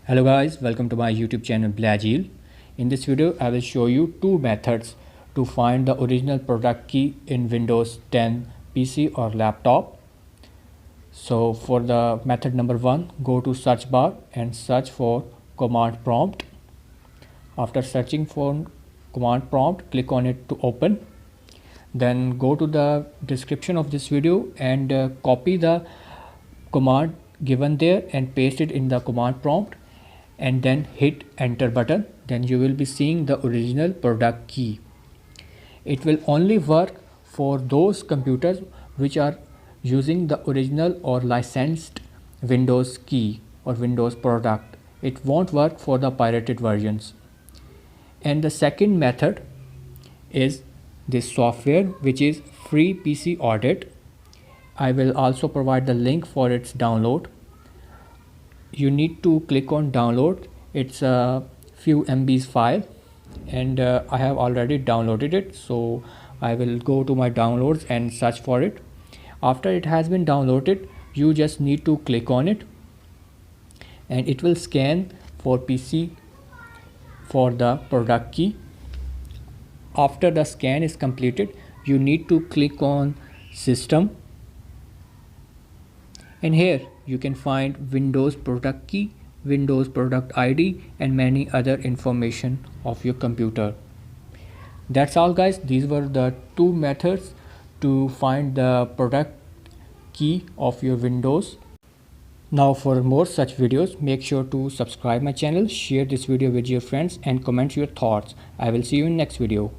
Hello guys, welcome to my YouTube channel Blagil. In this video I will show you two methods to find the original product key in Windows 10 PC or laptop. So for the method number 1, go to search bar and search for command prompt. After searching for command prompt, click on it to open. Then go to the description of this video and copy the command given there and paste it in the command prompt, and then hit enter button. Then you will be seeing the original product key. It will only work for those computers which are using the original or licensed Windows key or Windows product. It won't work for the pirated versions. And the second method is this software, which is free PC audit. I will also provide the link for its download. You need to click on download. It's a few MBs file, and I have already downloaded it, so I will go to my downloads and search for it. After it has been downloaded, you just need to click on it and it will scan for PC for the product key. After the scan is completed, you need to click on system, and here you can find Windows product key, Windows product ID, and many other information of your computer. That's all guys. These were the two methods to find the product key of your Windows. Now for more such videos, make sure to subscribe my channel, share this video with your friends, and comment your thoughts. I will see you in next video.